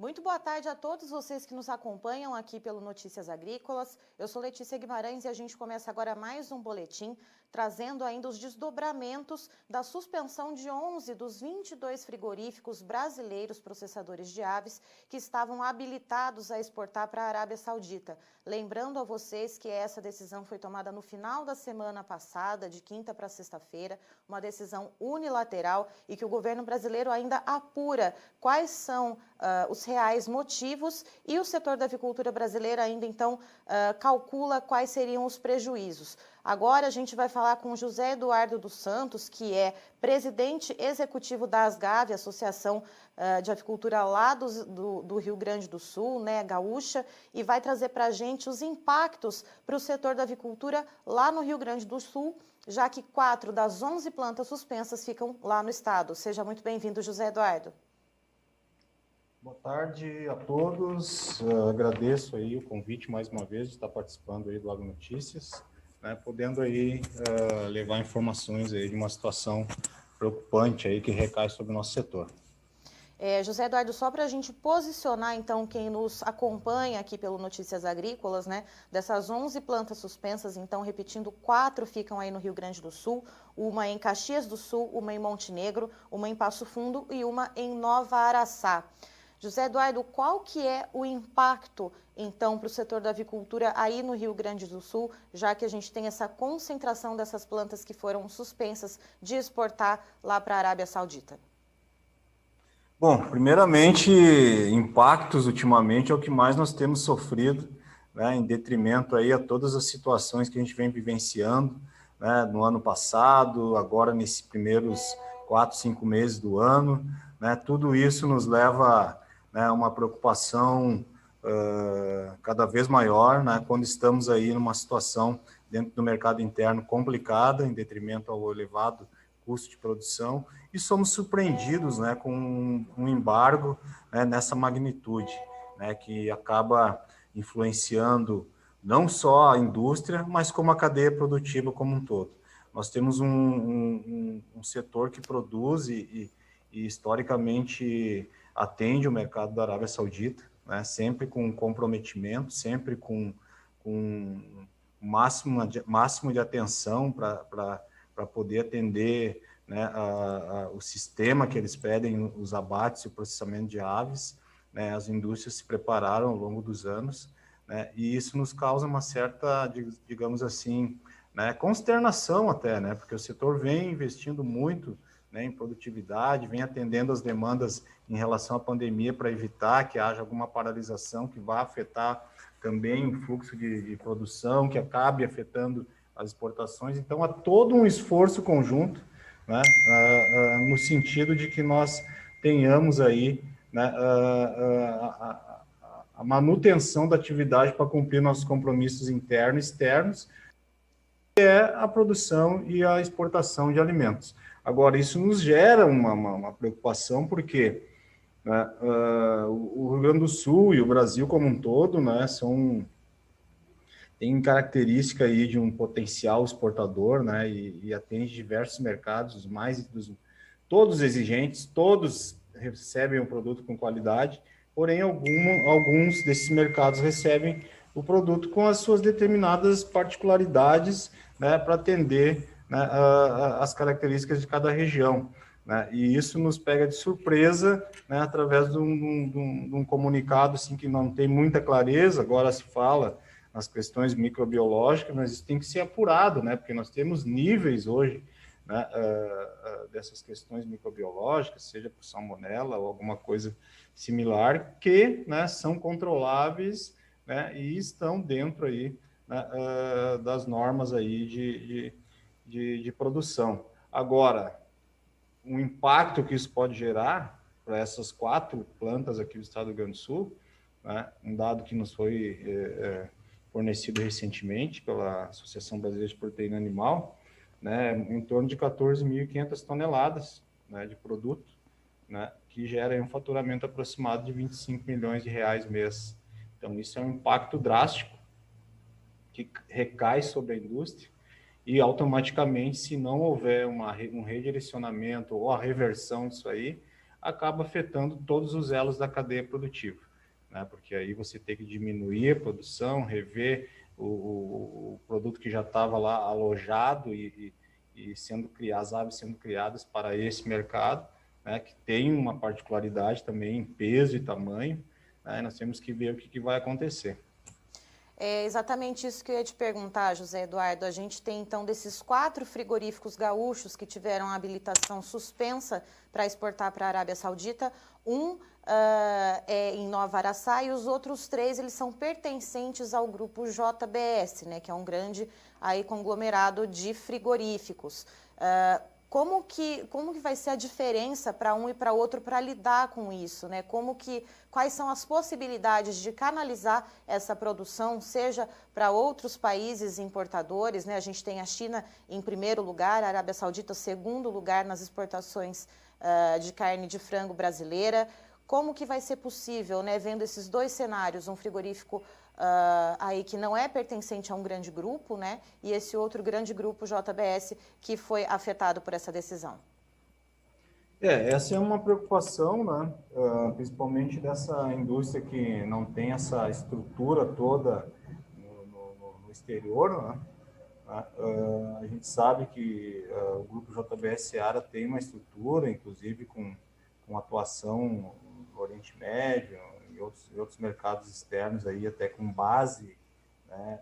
Muito boa tarde a todos vocês que nos acompanham aqui pelo Notícias Agrícolas. Eu sou Letícia Guimarães e a gente começa agora mais um boletim, trazendo ainda os desdobramentos da suspensão de 11 dos 22 frigoríficos brasileiros processadores de aves que estavam habilitados a exportar para a Arábia Saudita. Lembrando a vocês que essa decisão foi tomada no final da semana passada, de quinta para sexta-feira, uma decisão unilateral e que o governo brasileiro ainda apura quais são os reais motivos e o setor da avicultura brasileira ainda então calcula quais seriam os prejuízos. Agora a gente vai falar com José Eduardo dos Santos, que é presidente executivo da ASGAV, Associação de Avicultura lá do Rio Grande do Sul, né, gaúcha, e vai trazer para a gente os impactos para o setor da avicultura lá no Rio Grande do Sul, já que 4 das 11 plantas suspensas ficam lá no estado. Seja muito bem-vindo, José Eduardo. Boa tarde a todos, agradeço aí o convite mais uma vez de estar participando aí do Agro Notícias, né, podendo aí levar informações aí de uma situação preocupante aí que recai sobre o nosso setor. José Eduardo, só para a gente posicionar, então, quem nos acompanha aqui pelo Notícias Agrícolas, né, dessas 11 plantas suspensas, então, repetindo, 4 ficam aí no Rio Grande do Sul, uma em Caxias do Sul, uma em Montenegro, uma em Passo Fundo e uma em Nova Araçá. José Eduardo, qual que é o impacto, então, para o setor da avicultura aí no Rio Grande do Sul, já que a gente tem essa concentração dessas plantas que foram suspensas de exportar lá para a Arábia Saudita? Bom, primeiramente, impactos ultimamente é o que mais nós temos sofrido, né, em detrimento aí a todas as situações que a gente vem vivenciando, né, no ano passado, agora nesses primeiros 4, 5 meses do ano, né, tudo isso nos leva, né, a uma preocupação cada vez maior, né, quando estamos aí numa situação dentro do mercado interno complicada, em detrimento ao elevado custo de produção, e somos surpreendidos, né, com um embargo, né, nessa magnitude, né, que acaba influenciando não só a indústria, mas como a cadeia produtiva como um todo. Nós temos um setor que produz e historicamente atende o mercado da Arábia Saudita, né, sempre com comprometimento, sempre com máximo de atenção para poder atender, né, o sistema que eles pedem, os abates e o processamento de aves, né, as indústrias se prepararam ao longo dos anos, né, e isso nos causa uma certa, digamos assim, né, consternação até, né, porque o setor vem investindo muito, né, em produtividade, vem atendendo as demandas em relação à pandemia para evitar que haja alguma paralisação que vá afetar também o fluxo de produção, que acabe afetando as exportações. Então, há todo um esforço conjunto, né, no sentido de que nós tenhamos aí, né, a manutenção da atividade para cumprir nossos compromissos internos e externos, que é a produção e a exportação de alimentos. Agora, isso nos gera uma preocupação, porque, né, o Rio Grande do Sul e o Brasil como um todo, né, tem característica aí de um potencial exportador, né, e atende diversos mercados, todos exigentes, todos recebem um produto com qualidade, porém alguns desses mercados recebem o produto com as suas determinadas particularidades, né, para atender, né, as características de cada região, né, e isso nos pega de surpresa, né, através de um comunicado assim, que não tem muita clareza. Agora se fala nas questões microbiológicas, mas isso tem que ser apurado, né, porque nós temos níveis hoje, né, dessas questões microbiológicas, seja por salmonela ou alguma coisa similar, que, né, são controláveis, né, e estão dentro aí, né, das normas aí de produção. Agora, o impacto que isso pode gerar para essas 4 plantas aqui do estado do Rio Grande do Sul, né, um dado que nos foi fornecido recentemente pela Associação Brasileira de Proteína Animal, né, em torno de 14.500 toneladas, né, de produto, né, que gera um faturamento aproximado de 25 milhões de reais mês. Então, isso é um impacto drástico que recai sobre a indústria e, automaticamente, se não houver um redirecionamento ou a reversão disso aí, acaba afetando todos os elos da cadeia produtiva, né? Porque aí você tem que diminuir a produção, rever o produto que já estava lá alojado e sendo criado, as aves sendo criadas para esse mercado, né? Que tem uma particularidade também em peso e tamanho, né? Nós temos que ver o que vai acontecer. É exatamente isso que eu ia te perguntar, José Eduardo. A gente tem, então, desses 4 frigoríficos gaúchos que tiveram a habilitação suspensa para exportar para a Arábia Saudita, é em Nova Araçá e os outros 3 eles são pertencentes ao grupo JBS, né, que é um grande aí, conglomerado de frigoríficos. Como que vai ser a diferença para um e para outro para lidar com isso, né? Quais são as possibilidades de canalizar essa produção, seja para outros países importadores, né? A gente tem a China em primeiro lugar, a Arábia Saudita segundo lugar nas exportações de carne de frango brasileira. Como que vai ser possível, né, vendo esses 2 cenários, um frigorífico aí que não é pertencente a um grande grupo, né, e esse outro grande grupo, JBS, que foi afetado por essa decisão? Essa é uma preocupação, né, principalmente dessa indústria que não tem essa estrutura toda no exterior, né? A gente sabe que o grupo JBS Seara tem uma estrutura, inclusive com atuação no Oriente Médio e outros mercados externos aí, até com base, né,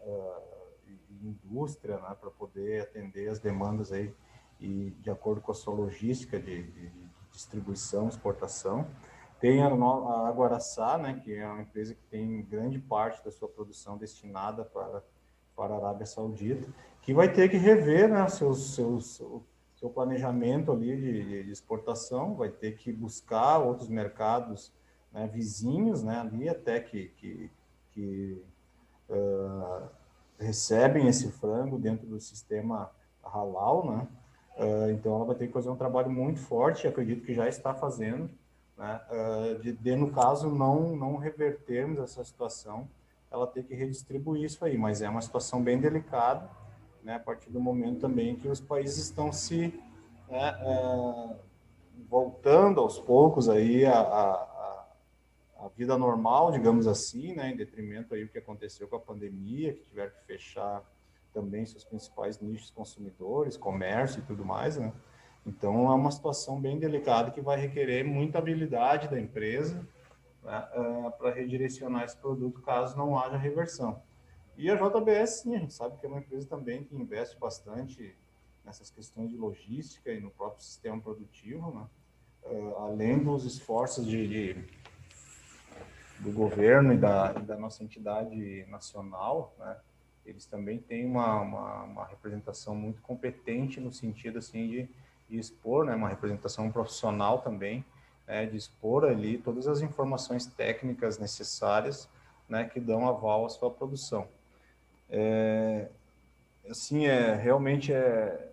e indústria, né, para poder atender as demandas aí e de acordo com a sua logística de distribuição, exportação. Tem a Aguaraçá, né, que é uma empresa que tem grande parte da sua produção destinada para a Arábia Saudita, que vai ter que rever, né, seu planejamento ali de exportação, vai ter que buscar outros mercados, né, vizinhos, né, ali até que recebem esse frango dentro do sistema halal, né? Então ela vai ter que fazer um trabalho muito forte, acredito que já está fazendo, né, no caso não revertermos essa situação, ela tem que redistribuir isso aí, mas é uma situação bem delicada, né, a partir do momento também que os países estão se voltando aos poucos aí a vida normal, digamos assim, né, em detrimento aí o que aconteceu com a pandemia, que tiveram que fechar também seus principais nichos consumidores, comércio e tudo mais, né? Então é uma situação bem delicada que vai requerer muita habilidade da empresa, né, para redirecionar esse produto caso não haja reversão. E a JBS, sim, a gente sabe que é uma empresa também que investe bastante nessas questões de logística e no próprio sistema produtivo, né? Além dos esforços do governo e da nossa entidade nacional, né? Eles também têm uma representação muito competente no sentido assim de expor, né, uma representação profissional também, né, de expor ali todas as informações técnicas necessárias, né, que dão aval à sua produção. Assim, realmente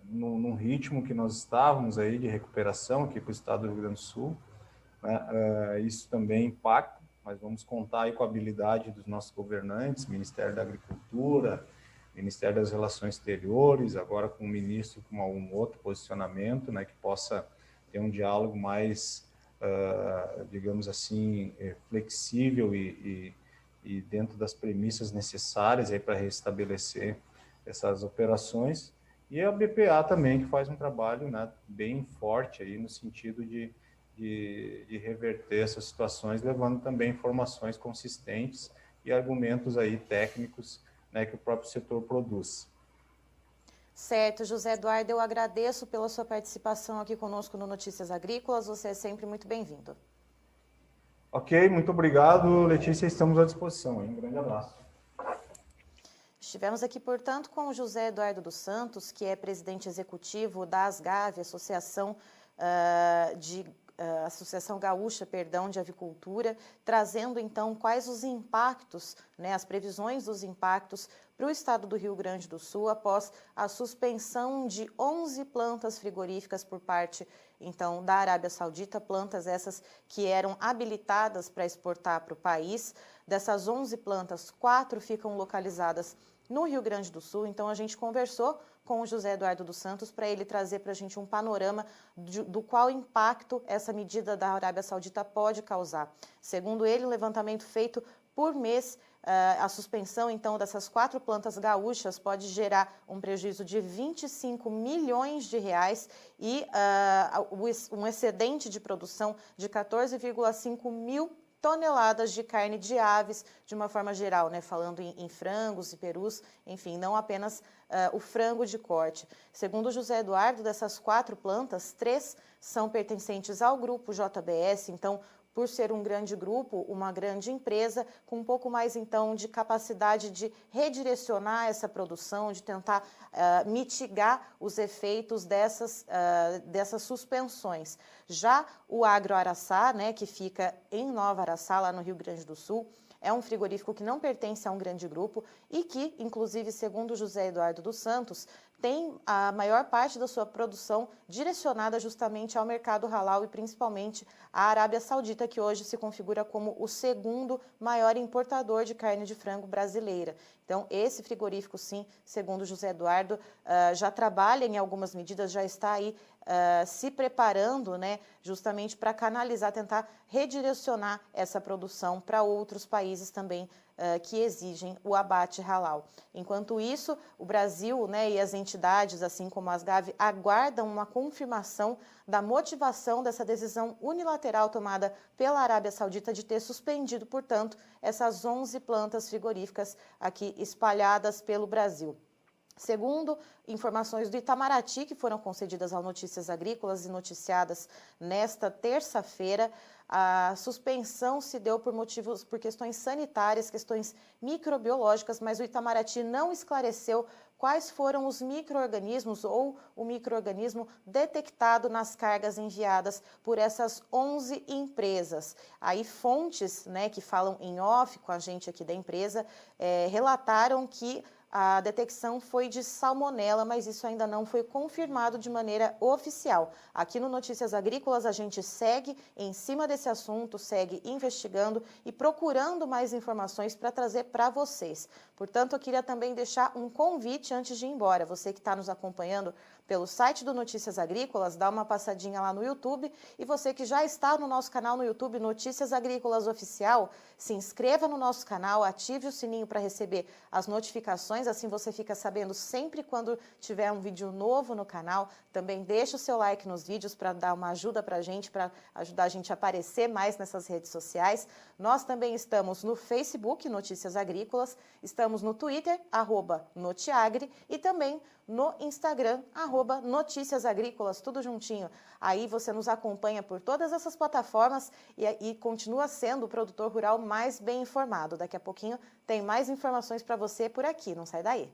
num ritmo que nós estávamos aí de recuperação aqui para o estado do Rio Grande do Sul, né, isso também impacta, mas vamos contar aí com a habilidade dos nossos governantes, Ministério da Agricultura, Ministério das Relações Exteriores, agora com o ministro com algum outro posicionamento, né, que possa ter um diálogo mais, digamos assim, flexível e dentro das premissas necessárias aí para restabelecer essas operações. E a BPA também, que faz um trabalho, né, bem forte aí no sentido de reverter essas situações, levando também informações consistentes e argumentos aí técnicos, né, que o próprio setor produz. Certo, José Eduardo, eu agradeço pela sua participação aqui conosco no Notícias Agrícolas, você é sempre muito bem-vindo. Ok, muito obrigado, Letícia, estamos à disposição. Um grande abraço. Estivemos aqui, portanto, com o José Eduardo dos Santos, que é presidente executivo da ASGAV, Associação Gaúcha, de Avicultura, trazendo então quais os impactos, né, as previsões dos impactos para o estado do Rio Grande do Sul após a suspensão de 11 plantas frigoríficas por parte então da Arábia Saudita, plantas essas que eram habilitadas para exportar para o país. Dessas 11 plantas, 4 ficam localizadas no Rio Grande do Sul, então a gente conversou com o José Eduardo dos Santos para ele trazer para a gente um panorama do qual impacto essa medida da Arábia Saudita pode causar. Segundo ele, o levantamento feito por mês, a suspensão, então, dessas 4 plantas gaúchas pode gerar um prejuízo de 25 milhões de reais e um excedente de produção de 14,5 mil toneladas de carne de aves, de uma forma geral, né? Falando em frangos e perus, enfim, não apenas o frango de corte. Segundo José Eduardo, dessas 4 plantas, 3 são pertencentes ao grupo JBS, então, por ser um grande grupo, uma grande empresa, com um pouco mais, então, de capacidade de redirecionar essa produção, de tentar mitigar os efeitos dessas suspensões. Já o Agro Araçá, né, que fica em Nova Araçá, lá no Rio Grande do Sul, é um frigorífico que não pertence a um grande grupo e que, inclusive, segundo José Eduardo dos Santos, tem a maior parte da sua produção direcionada justamente ao mercado halal e principalmente à Arábia Saudita, que hoje se configura como o segundo maior importador de carne de frango brasileira. Então, esse frigorífico, sim, segundo José Eduardo, já trabalha em algumas medidas, já está aí se preparando, né, justamente para canalizar, tentar redirecionar essa produção para outros países também que exigem o abate halal. Enquanto isso, o Brasil, né, e as entidades, assim como as GAV, aguardam uma confirmação da motivação dessa decisão unilateral tomada pela Arábia Saudita de ter suspendido, portanto, essas 11 plantas frigoríficas aqui espalhadas pelo Brasil. Segundo informações do Itamaraty, que foram concedidas ao Notícias Agrícolas e noticiadas nesta terça-feira, a suspensão se deu por questões sanitárias, questões microbiológicas, mas o Itamaraty não esclareceu quais foram os micro-organismos ou o micro-organismo detectado nas cargas enviadas por essas 11 empresas. Aí fontes, né, que falam em off com a gente aqui da empresa, relataram que a detecção foi de salmonela, mas isso ainda não foi confirmado de maneira oficial. Aqui no Notícias Agrícolas a gente segue em cima desse assunto, segue investigando e procurando mais informações para trazer para vocês. Portanto, eu queria também deixar um convite antes de ir embora. Você que está nos acompanhando pelo site do Notícias Agrícolas, dá uma passadinha lá no YouTube. E você que já está no nosso canal no YouTube, Notícias Agrícolas Oficial, se inscreva no nosso canal, ative o sininho para receber as notificações, assim você fica sabendo sempre quando tiver um vídeo novo no canal. Também deixa o seu like nos vídeos para dar uma ajuda para a gente, para ajudar a gente a aparecer mais nessas redes sociais. Nós também estamos no Facebook, Notícias Agrícolas, estamos no Twitter, @Notiagre, e também no Instagram, @Notícias Agrícolas, tudo juntinho. Aí você nos acompanha por todas essas plataformas e continua sendo o produtor rural mais bem informado. Daqui a pouquinho tem mais informações para você por aqui, não sai daí.